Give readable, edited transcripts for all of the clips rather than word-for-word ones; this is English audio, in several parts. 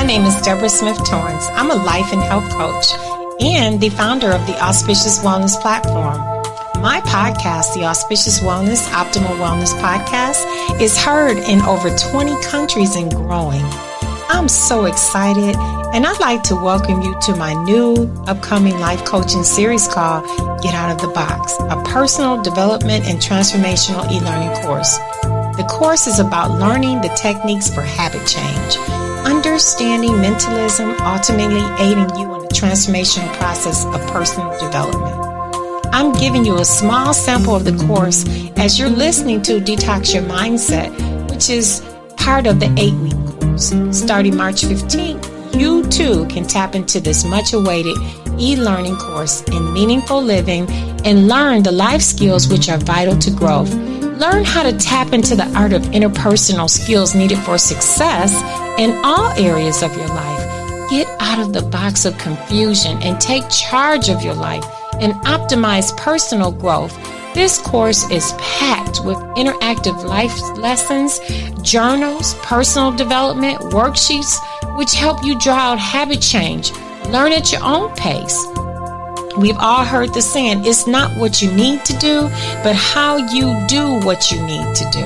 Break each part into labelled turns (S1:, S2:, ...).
S1: name is Deborah Smith Torrence. I'm a life and health coach and the founder of the Auspicious Wellness Platform. My podcast, the Auspicious Wellness Optimal Wellness Podcast, is heard in over 20 countries and growing. I'm so excited, and I'd like to welcome you to my new upcoming life coaching series called Get Out of the Box, a personal development and transformational e-learning course. The course is about learning the techniques for habit change, understanding mentalism, ultimately aiding you in the transformational process of personal development. I'm giving you a small sample of the course as you're listening to Detox Your Mindset, which is part of the 8-week course. Starting March 15th, you too can tap into this much-awaited e-learning course in meaningful living and learn the life skills which are vital to growth. Learn how to tap into the art of interpersonal skills needed for success in all areas of your life. Get out of the box of confusion and take charge of your life and optimize personal growth. This course is packed with interactive life lessons, journals, personal development, worksheets, which help you draw out habit change. Learn at your own pace. We've all heard the saying, it's not what you need to do, but how you do what you need to do.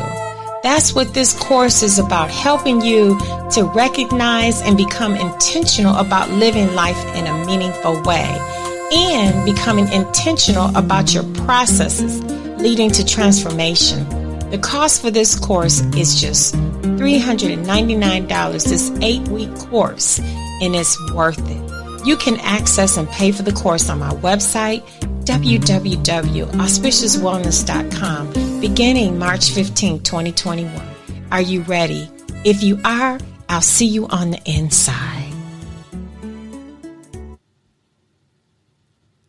S1: That's what this course is about, helping you to recognize and become intentional about living life in a meaningful way and becoming intentional about your processes leading to transformation. The cost for this course is just $399, this 8-week course, and it's worth it. You can access and pay for the course on my website, www.auspiciouswellness.com, beginning March 15, 2021. Are you ready? If you are, I'll see you on the inside.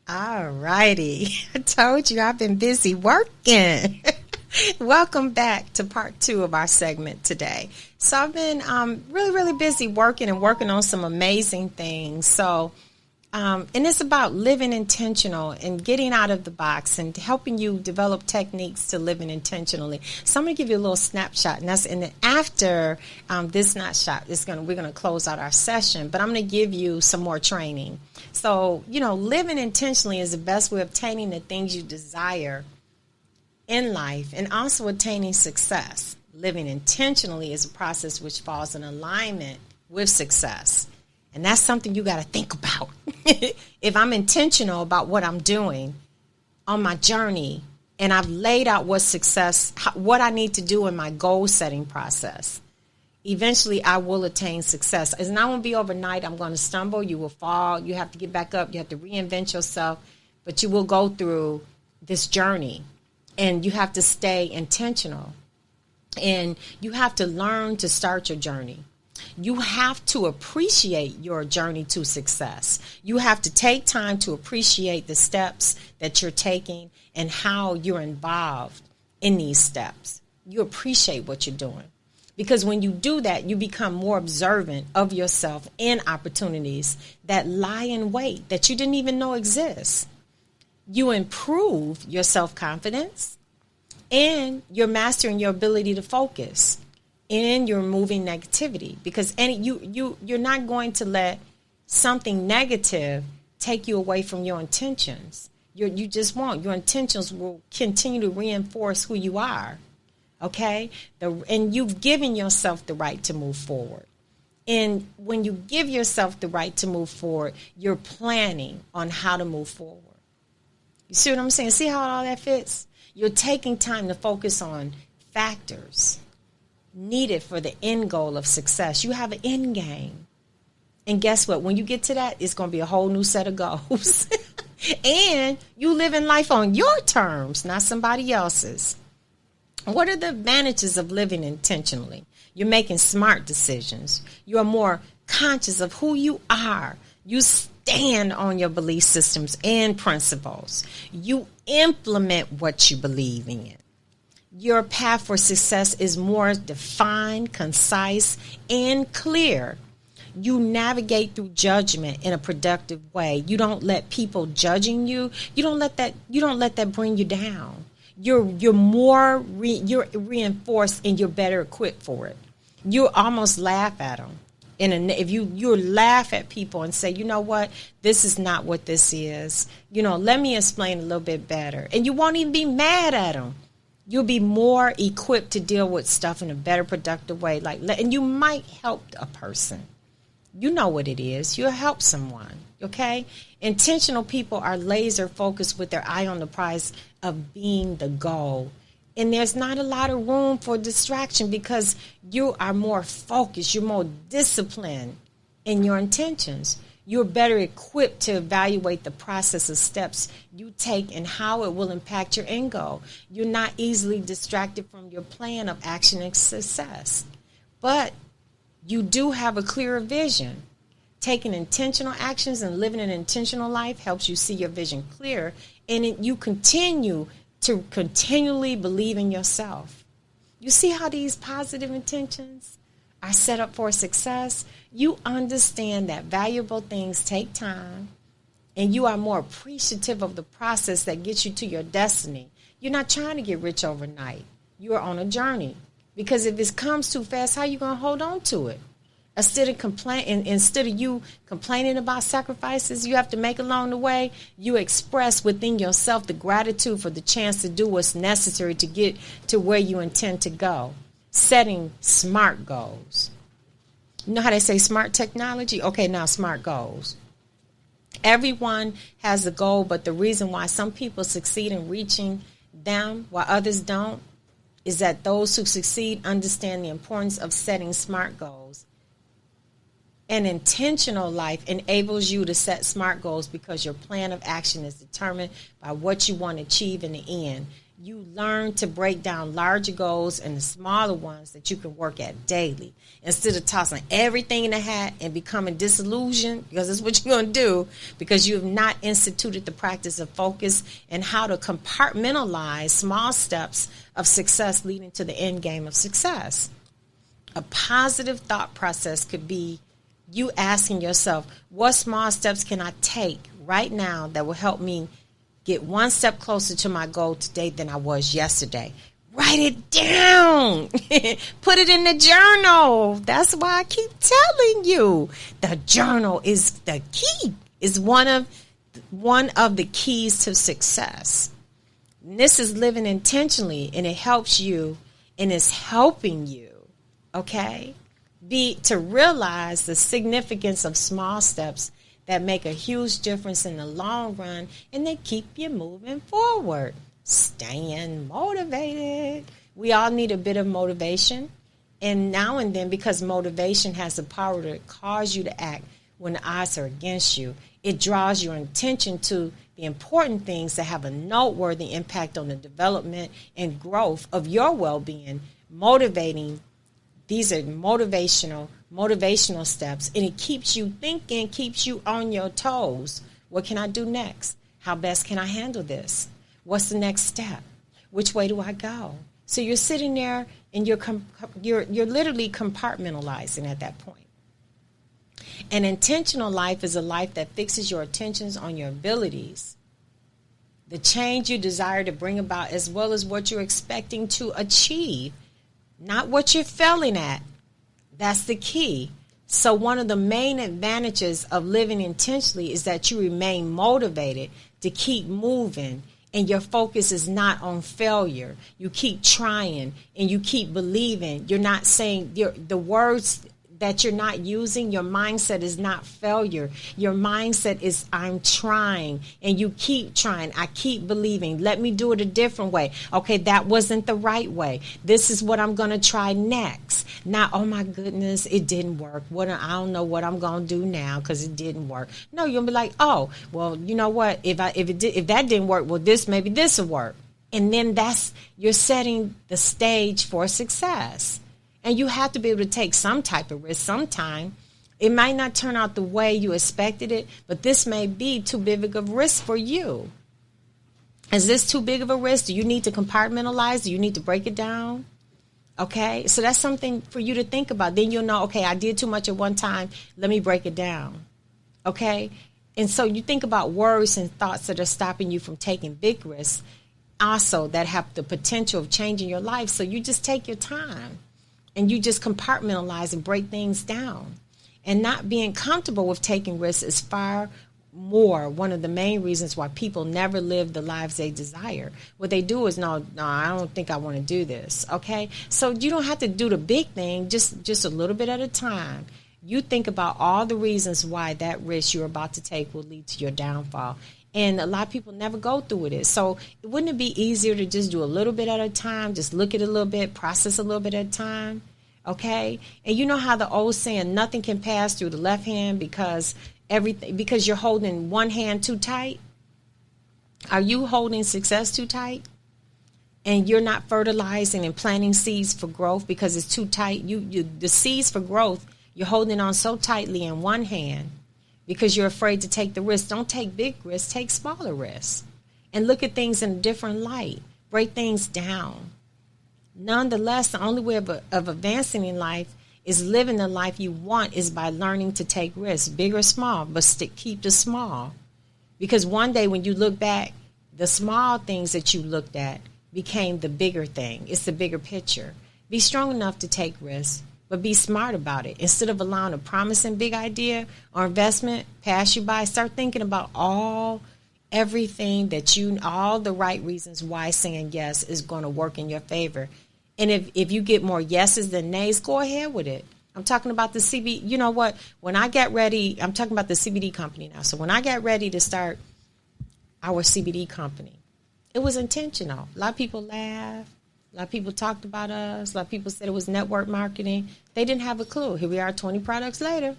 S1: All righty. I told you I've been busy working. Welcome back to part 2 of our segment today. So I've been really busy working on some amazing things. So, and it's about living intentional and getting out of the box and helping you develop techniques to living intentionally. So I'm going to give you a little snapshot, and then after this snapshot, we're going to close out our session. But I'm going to give you some more training. So, living intentionally is the best way of obtaining the things you desire in life and also attaining success. Living intentionally is a process which falls in alignment with success. And that's something you got to think about. If I'm intentional about what I'm doing on my journey and I've laid out what I need to do in my goal setting process, eventually I will attain success. It's not going to be overnight. I'm going to stumble. You will fall. You have to get back up. You have to reinvent yourself. But you will go through this journey. And you have to stay intentional. And you have to learn to start your journey. You have to appreciate your journey to success. You have to take time to appreciate the steps that you're taking and how you're involved in these steps. You appreciate what you're doing. Because when you do that, you become more observant of yourself and opportunities that lie in wait that you didn't even know exist. You improve your self-confidence, and you're mastering your ability to focus, and you're removing negativity, because you're not going to let something negative take you away from your intentions. You just won't. Your intentions will continue to reinforce who you are, okay? And you've given yourself the right to move forward. And when you give yourself the right to move forward, you're planning on how to move forward. You see what I'm saying? See how all that fits? You're taking time to focus on factors needed for the end goal of success. You have an end game. And guess what? When you get to that, it's going to be a whole new set of goals. And you live in life on your terms, not somebody else's. What are the advantages of living intentionally? You're making smart decisions. You're more conscious of who you are. You stand on your belief systems and principles. You implement what you believe in. Your path for success is more defined, concise, and clear. You navigate through judgment in a productive way. You don't let people judging you. You don't let that bring you down. You're reinforced and you're better equipped for it. You almost laugh at them. If you laugh at people and say, you know what, this is not what this is. Let me explain a little bit better. And you won't even be mad at them. You'll be more equipped to deal with stuff in a better, productive way. And you might help a person. You know what it is. You'll help someone. Okay? Intentional people are laser focused with their eye on the prize of being the goal. And there's not a lot of room for distraction because you are more focused. You're more disciplined in your intentions. You're better equipped to evaluate the process of steps you take and how it will impact your end goal. You're not easily distracted from your plan of action and success. But you do have a clearer vision. Taking intentional actions and living an intentional life helps you see your vision clear, and you continue to continually believe in yourself. You see how these positive intentions are set up for success? You understand that valuable things take time, and you are more appreciative of the process that gets you to your destiny. You're not trying to get rich overnight. You are on a journey. Because if it comes too fast, how are you going to hold on to it? Instead of you complaining about sacrifices you have to make along the way, you express within yourself the gratitude for the chance to do what's necessary to get to where you intend to go. Setting SMART goals. You know how they say smart technology? Okay, now SMART goals. Everyone has a goal, but the reason why some people succeed in reaching them while others don't is that those who succeed understand the importance of setting SMART goals. An intentional life enables you to set SMART goals because your plan of action is determined by what you want to achieve in the end. You learn to break down larger goals into smaller ones that you can work at daily. Instead of tossing everything in the hat and becoming disillusioned, because that's what you're going to do, because you have not instituted the practice of focus and how to compartmentalize small steps of success leading to the end game of success. A positive thought process could be you asking yourself, what small steps can I take right now that will help me get one step closer to my goal today than I was yesterday? Write it down. Put it in the journal. That's why I keep telling you. The journal is the key. Is one of the keys to success. And this is living intentionally, and it helps you, and it's helping you. Okay? To realize the significance of small steps that make a huge difference in the long run, and they keep you moving forward. Staying motivated. We all need a bit of motivation, and now and then, because motivation has the power to cause you to act when the odds are against you, it draws your attention to the important things that have a noteworthy impact on the development and growth of your well-being. These are motivational steps, and it keeps you thinking, keeps you on your toes. What can I do next? How best can I handle this? What's the next step? Which way do I go? So you're sitting there, and you're literally compartmentalizing at that point. An intentional life is a life that fixes your attentions on your abilities, the change you desire to bring about, as well as what you're expecting to achieve. Not what you're failing at. That's the key. So one of the main advantages of living intentionally is that you remain motivated to keep moving, and your focus is not on failure. You keep trying, and you keep believing. You're not saying the words that you're not using. Your mindset is not failure. Your mindset is I'm trying, and you keep trying. I keep believing. Let me do it a different way. Okay, that wasn't the right way. This is what I'm going to try next. Not, oh my goodness, it didn't work. I don't know what I'm going to do now because it didn't work. No, you'll be like, oh, well, you know what? If that didn't work, well, maybe this will work. And then you're setting the stage for success. And you have to be able to take some type of risk sometime. It might not turn out the way you expected it, but this may be too big of a risk for you. Is this too big of a risk? Do you need to compartmentalize? Do you need to break it down? Okay, so that's something for you to think about. Then you'll know, okay, I did too much at one time. Let me break it down. Okay, and so you think about worries and thoughts that are stopping you from taking big risks, also that have the potential of changing your life. So you just take your time. And you just compartmentalize and break things down. And not being comfortable with taking risks is far more one of the main reasons why people never live the lives they desire. What they do is, no, I don't think I want to do this. Okay, so you don't have to do the big thing, just a little bit at a time. You think about all the reasons why that risk you're about to take will lead to your downfall. And a lot of people never go through with it. So wouldn't it be easier to just do a little bit at a time, just look at it a little bit, process a little bit at a time? Okay, and you know how the old saying, nothing can pass through the left hand because you're holding one hand too tight? Are you holding success too tight? And you're not fertilizing and planting seeds for growth because it's too tight? The seeds for growth, you're holding on so tightly in one hand because you're afraid to take the risk. Don't take big risks, take smaller risks. And look at things in a different light. Break things down. Nonetheless, the only way of advancing in life is living the life you want is by learning to take risks, big or small, but keep the small. Because one day when you look back, the small things that you looked at became the bigger thing. It's the bigger picture. Be strong enough to take risks, but be smart about it. Instead of allowing a promising big idea or investment pass you by, start thinking about everything that all the right reasons why saying yes is going to work in your favor. And if you get more yeses than nays, go ahead with it. I'm talking about the CBD. You know what? When I get ready, I'm talking about the CBD company now. So when I got ready to start our CBD company, it was intentional. A lot of people laughed. A lot of people talked about us. A lot of people said it was network marketing. They didn't have a clue. Here we are 20 products later.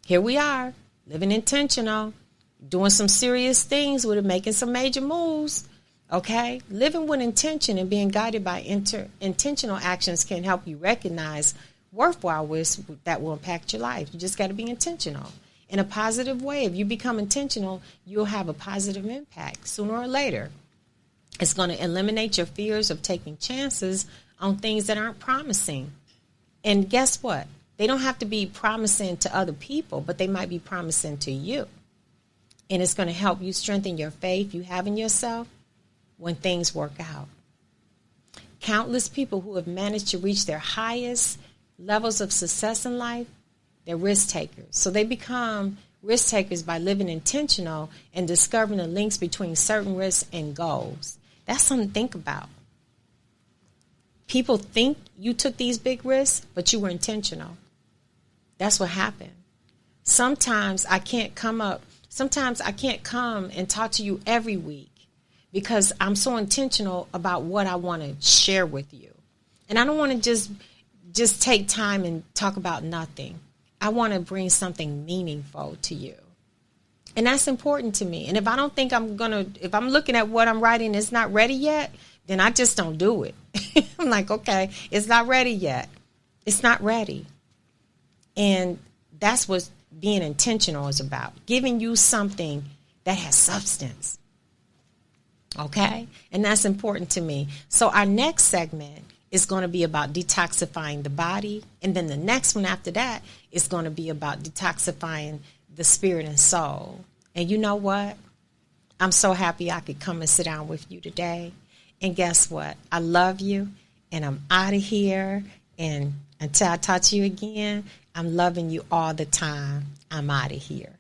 S1: Here we are, living intentional, doing some serious things with it, making some major moves. Okay, living with intention and being guided by intentional actions can help you recognize worthwhile risks that will impact your life. You just got to be intentional in a positive way. If you become intentional, you'll have a positive impact sooner or later. It's going to eliminate your fears of taking chances on things that aren't promising. And guess what? They don't have to be promising to other people, but they might be promising to you. And it's going to help you strengthen your faith you have in yourself when things work out. Countless people who have managed to reach their highest levels of success in life, they're risk takers. So they become risk takers by living intentional and discovering the links between certain risks and goals. That's something to think about. People think you took these big risks, but you were intentional. That's what happened. Sometimes I can't come and talk to you every week because I'm so intentional about what I want to share with you. And I don't want to just take time and talk about nothing. I want to bring something meaningful to you. And that's important to me. And if I don't think if I'm looking at what I'm writing, it's not ready yet, then I just don't do it. I'm like, okay, it's not ready yet. It's not ready. And that's what being intentional is about, giving you something that has substance. Okay? And that's important to me. So our next segment is going to be about detoxifying the body. And then the next one after that is going to be about detoxifying the spirit and soul. And you know what? I'm so happy I could come and sit down with you today. And guess what? I love you. And I'm out of here. And until I talk to you again, I'm loving you all the time. I'm out of here.